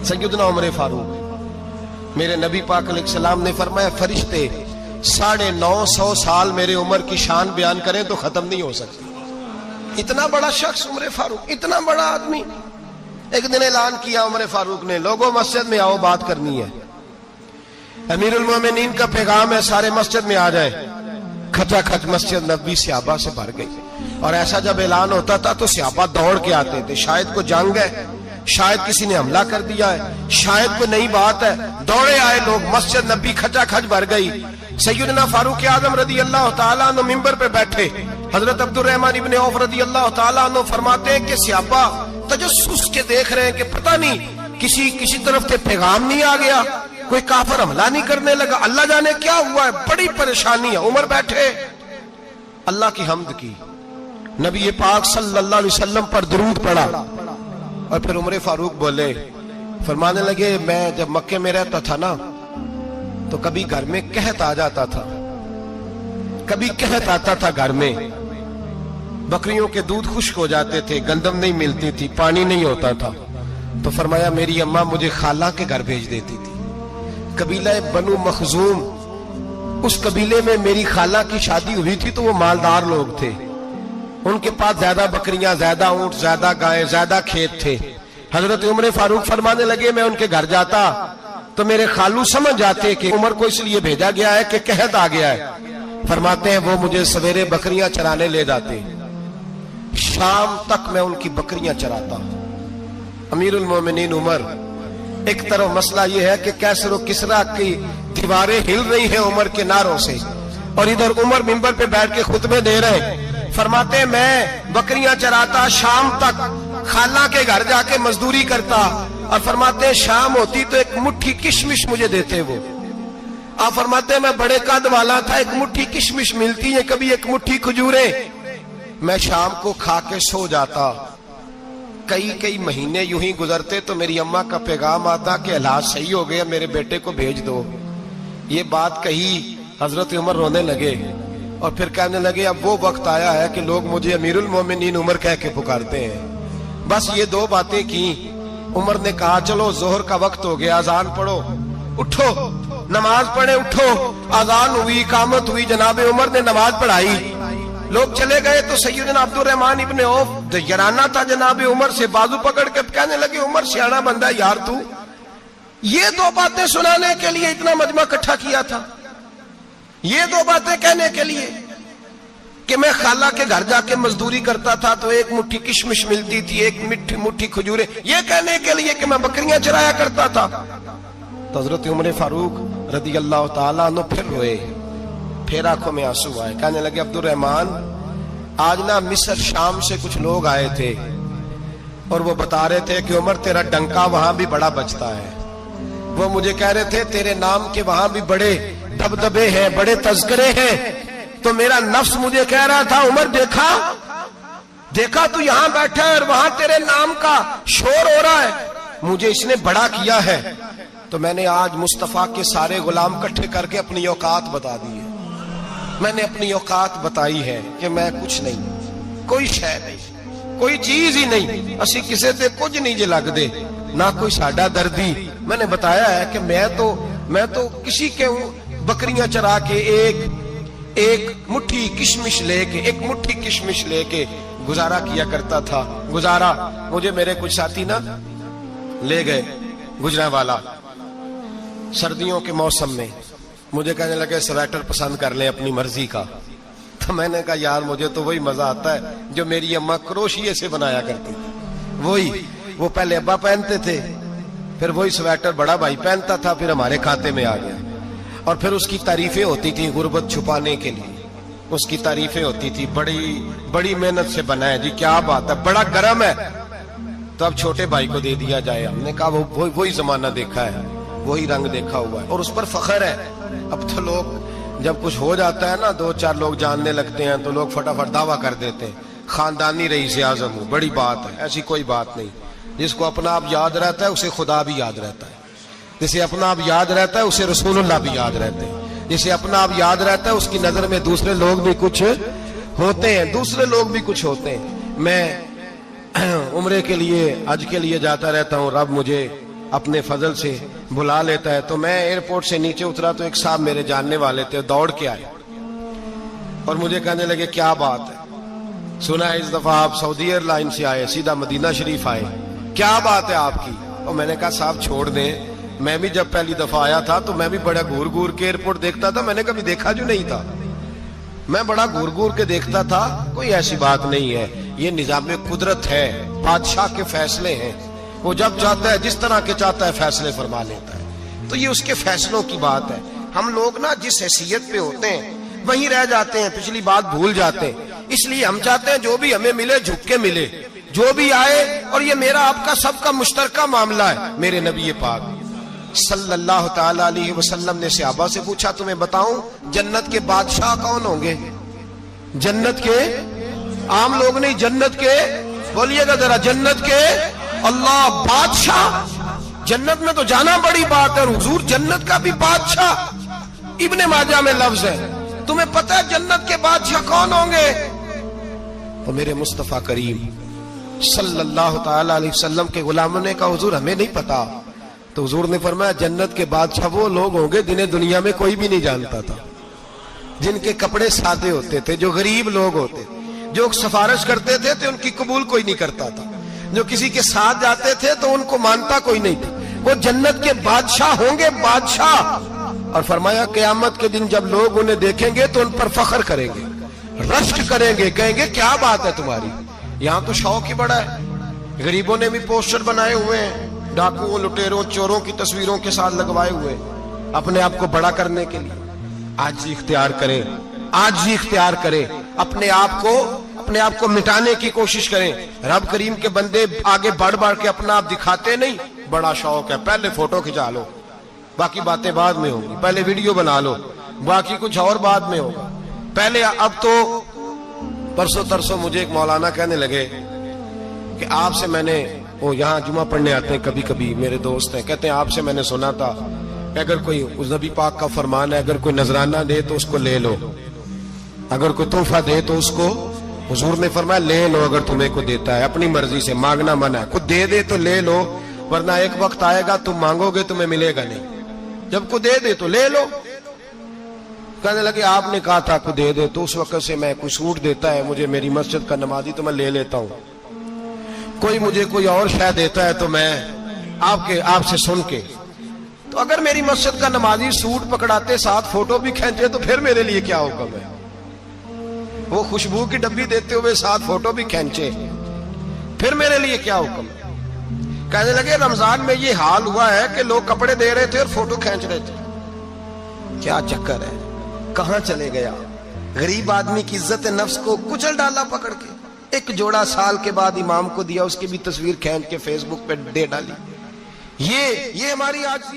सैयदना उमर फारूक, मेरे नबी पाक अलैहिस्सलाम ने फरमाया फरिश्ते 950 साल मेरे उमर की शान बयान करें तो खत्म नहीं हो सकती। इतना बड़ा शख्स उमर फारूक, इतना बड़ा आदमी। एक दिन ऐलान किया उमर फारूक ने, लोगों मस्जिद में आओ, बात करनी है। अमीरुल मोमिनीन का पैगाम है, सारे मस्जिद में आ जाए। खचाखच मस्जिद नबी सहाबा से भर गई। और ऐसा जब ऐलान होता था तो सहाबा दौड़ के आते थे, शायद को जंग है, शायद किसी ने हमला कर दिया है, शायद कोई नई बात है। दौड़े आए लोग, मस्जिद नबी खचाखच भर गई। सैयदना फारूक आजम रदी अल्लाह तआला अन्हु मिंबर पे बैठे। हजरत अब्दुर रहमान इब्ने औफ रदी अल्लाह तआला अन्हु फरमाते हैं कि सहाबा तजस्सुस के देख रहे हैं कि पता नहीं किसी तरफ से पैगाम नहीं आ गया, कोई काफिर हमला नहीं करने लगा, अल्लाह जाने क्या हुआ है, बड़ी परेशानी है। उमर बैठे, अल्लाह की हम्द की, नबी पाक सल्लल्लाहु अलैहि वसल्लम पर दुरूद पढ़ा। और फिर उमर फारूक बोले, फरमाने लगे, मैं जब मक्के में रहता था ना तो कभी घर में कहत आ जाता था, कभी कहत आता था घर में, बकरियों के दूध खुश्क हो जाते थे, गंदम नहीं मिलती थी, पानी नहीं होता था। तो फरमाया मेरी अम्मा मुझे खाला के घर भेज देती थी। कबीला बनु मखजूम, उस कबीले में मेरी खाला की शादी हुई थी तो वो मालदार लोग थे, उनके पास ज्यादा बकरियां, ज्यादा ऊंट, ज्यादा गायें, ज्यादा खेत थे। हजरत उमर फारूक फरमाने लगे, मैं उनके घर जाता तो मेरे खालू समझ जाते कि उमर को इसलिए भेजा गया है कि कहत आ गया है। फरमाते हैं वो मुझे सवेरे बकरियां चराने ले जाते, शाम तक मैं उनकी बकरियां चराता। अमीरुल मोमिनीन उमर, एक तरफ मसला यह है कि कैसर और किसरा की दीवारें हिल रही हैं उमर के नारों से, और इधर उमर मिंबर पे बैठ के खुतबे दे रहे हैं। फरमाते हैं मैं बकरियां चराता, शाम तक खाला के घर जाके मजदूरी करता, और फरमाते हैं शाम होती तो एक मुट्ठी किशमिश मुझे देते वो। आप फरमाते हैं मैं बड़े कद वाला था, एक मुट्ठी किशमिश मिलती है, कभी एक मुट्ठी खजूरें, मैं शाम को खा के सो जाता। कई महीने यूं ही गुजरते तो मेरी अम्मा का पैगाम आता कि हालात सही हो गया, मेरे बेटे को भेज दो। ये बात कही, हजरत उमर रोने लगे और फिर कहने लगे, अब वो वक्त आया है कि लोग मुझे अमीरुल मोमिनीन उमर कह के पुकारते हैं। बस ये दो बातें की। उमर ने कहा चलो जोहर का वक्त हो गया, अजान पढ़ो, उठो नमाज पढ़े, उठो। अजान हुई, इकामत हुई, जनाबे उमर ने नमाज पढ़ाई, लोग चले गए तो सैयदना अब्दुर रहमान इब्ने औफ यराना था जनाबे उमर से, बाजू पकड़ के कहने लगे, उमर सियाना बंदा यार तू, ये दो बातें सुनाने के लिए इतना मजमा इकट्ठा किया था, ये दो बातें कहने के लिए कि मैं खाला के घर जाके मजदूरी करता था तो एक मुट्ठी किशमिश मिलती थी, एक मुट्ठी खजूरें, ये कहने के लिए कि मैं बकरियां चराया करता था। तो हजरत उमर फारूक रदी अल्लाह तआला अन्हु फिर रोए, फिर आंखों में आंसू आए। कहने लगे, अब्दुर रहमान आज ना मिस्र शाम से कुछ लोग आए थे और वो बता रहे थे कि उमर तेरा डंका वहां भी बड़ा बजता है। वो मुझे कह रहे थे तेरे नाम के वहां भी बड़े दबदबे हैं, बड़े तज़किरे हैं। तो मेरा नफ्स मुझे कह रहा था, उमर देखा तू यहां बैठा है और वहां तेरे नाम का शोर हो रहा है, मुझे इसने बड़ा किया है। तो मैंने आज मुस्तफा के सारे गुलाम इकट्ठे करके अपनी औकात बता दी है। मैंने अपनी औकात बताई है कि मैं कुछ नहीं, कोई शय नहीं, कोई चीज ही नहीं, असी किसी से कुछ नहीं जे लगदे, ना कोई साडा दर्दी। मैंने बताया है कि मैं तो किसी के बकरियां चरा के एक मुट्ठी किशमिश लेके गुजारा किया करता था। गुजारा मुझे मेरे कुछ साथी ना ले गए गुजरांवाला, सर्दियों के मौसम में मुझे कहने लगे स्वेटर पसंद कर ले अपनी मर्जी का। तो मैंने कहा यार मुझे तो वही मजा आता है जो मेरी अम्मा क्रोशिये से बनाया करती थी, वही वो पहले अब्बा पहनते थे, फिर वही स्वेटर बड़ा भाई पहनता था, फिर हमारे खाते में आ गया। और फिर उसकी तारीफें होती थी गुर्बत छुपाने के लिए, उसकी तारीफें होती थी, बड़ी मेहनत से बना है जी, क्या बात है, बड़ा गर्म है, तो अब छोटे भाई को दे दिया जाए। हमने कहा वही जमाना देखा है, वही रंग देखा हुआ है और उस पर फख्र है। अब तो लोग जब कुछ हो जाता है ना, दो चार लोग जानने लगते हैं तो लोग फटाफट दावा कर देते हैं खानदानी रईस आजम हूं, बड़ी बात है। ऐसी कोई बात नहीं, जिसको अपना आप याद रहता है उसे खुदा भी याद रहता है, जिसे अपना आप याद रहता है उसे रसूलुल्लाह भी याद रहते हैं, जिसे अपना आप याद रहता है उसकी नजर में दूसरे लोग भी कुछ होते हैं। मैं उम्रे के लिए, हज के लिए जाता रहता हूँ, रब मुझे اپنے فضل سے بلا لیتا ہے. تو میں ایئرپورٹ سے نیچے اترا تو ایک صاحب میرے جاننے والے تھے, دوڑ کے آئے اور مجھے کہنے لگے کیا بات ہے, سنا ہے اس دفعہ آپ سعودی ایئر لائن سے آئے, سیدھا مدینہ شریف آئے, کیا بات ہے آپ کی؟ اور میں نے کہا صاحب چھوڑ دیں, میں بھی جب پہلی دفعہ آیا تھا تو میں بھی بڑا گور گور کے ایئرپورٹ دیکھتا تھا, میں نے کبھی دیکھا جو نہیں تھا, میں بڑا گور گور کے دیکھتا تھا, کوئی ایسی بات نہیں ہے, یہ نظام قدرت ہے, بادشاہ کے فیصلے ہیں, وہ جب چاہتا ہے جس طرح کے چاہتا ہے فیصلے فرما لیتا ہے, تو یہ اس کے فیصلوں کی بات ہے. ہم لوگ نا جس حیثیت پہ ہوتے ہیں وہیں رہ جاتے ہیں, پچھلی بات بھول جاتے ہیں, اس لیے ہم چاہتے ہیں جو بھی ہمیں ملے جھک کے ملے, جو بھی آئے, اور یہ میرا آپ کا سب کا مشترکہ معاملہ ہے. میرے نبی پاک صلی اللہ تعالی علیہ وسلم نے صحابہ سے پوچھا تمہیں بتاؤں جنت کے بادشاہ کون ہوں گے؟ جنت کے عام لوگ نہیں, جنت کے, بولیے گا ذرا, جنت کے اللہ بادشاہ. جنت میں تو جانا بڑی بات ہے, حضور جنت کا بھی بادشاہ, ابن ماجہ میں لفظ ہے. تمہیں پتہ ہے جنت کے بادشاہ کون ہوں گے؟ تو میرے مصطفیٰ کریم صلی اللہ تعالی علیہ وسلم کے غلاموں نے کہا حضور ہمیں نہیں پتا. تو حضور نے فرمایا جنت کے بادشاہ وہ لوگ ہوں گے جنہیں دنیا میں کوئی بھی نہیں جانتا تھا, جن کے کپڑے سادے ہوتے تھے, جو غریب لوگ ہوتے, جو سفارش کرتے تھے تو ان کی قبول کوئی نہیں کرتا تھا, جو کسی کے ساتھ جاتے تھے تو ان کو مانتا کوئی نہیں تھا. وہ جنت کے بادشاہ ہوں گے, بادشاہ. اور فرمایا قیامت کے دن جب لوگ انہیں دیکھیں گے تو ان پر فخر کریں گے, رشک کریں گے, کہیں گے کیا بات ہے تمہاری. یہاں تو شوق ہی بڑا ہے, غریبوں نے بھی پوسٹر بنائے ہوئے ہیں, ڈاکوؤں, لٹیروں, چوروں کی تصویروں کے ساتھ لگوائے ہوئے, اپنے آپ کو بڑا کرنے کے لیے. عاجزی اختیار کریں, عاجزی اختیار کریں, اپنے آپ کو مٹانے کی کوشش کریں. رب کریم کے بندے آگے بڑھ بڑھ کے اپنا آپ دکھاتے نہیں, بڑا شوق ہے, پہلے فوٹو کھچا لو, باقی باتیں بعد میں ہوگی, پہلے ویڈیو بنا لو, باقی کچھ اور بعد میں ہوگا. پہلے اب تو پرسوں ترسوں مجھے ایک مولانا کہنے لگے کہ آپ سے میں نے, وہ یہاں جمعہ پڑھنے آتے ہیں کبھی کبھی, میرے دوست ہیں, کہتے ہیں آپ سے میں نے سنا تھا کہ اگر کوئی, اس نبی پاک کا فرمان ہے اگر کوئی نذرانہ دے تو اس کو لے لو, اگر کوئی تحفہ دے تو اس کو, حضور نے فرمایا لے لو اگر تمہیں کو دیتا ہے, اپنی مرضی سے, مانگنا منع ہے, کوئی دے دے تو لے لو, ورنہ ایک وقت آئے گا تم مانگو گے تمہیں ملے گا نہیں, جب کو دے دے تو لے لو. کہنے لگے آپ نے کہا تھا کو دے دے, تو اس وقت سے میں, کوئی سوٹ دیتا ہے مجھے میری مسجد کا نمازی تو میں لے لیتا ہوں, کوئی مجھے کوئی اور شے دیتا ہے تو میں آپ سے سن کے, تو اگر میری مسجد کا نمازی سوٹ پکڑاتے ساتھ فوٹو بھی کھینچے تو پھر میرے لیے کیا حکم ہے, وہ خوشبو کی ڈبی دیتے ہوئے ساتھ فوٹو بھی کھینچے, پھر میرے لیے کیا حکم ہے. کہنے لگے رمضان میں یہ حال ہوا ہے کہ لوگ کپڑے دے رہے تھے اور فوٹو کھینچ رہے تھے, کیا چکر ہے, کہاں چلے گیا. غریب آدمی کی عزت نفس کو کچل ڈالا پکڑ کے, ایک جوڑا سال کے بعد امام کو دیا, اس کی بھی تصویر کھینچ کے فیس بک پہ دے ڈالی. یہ ہماری آج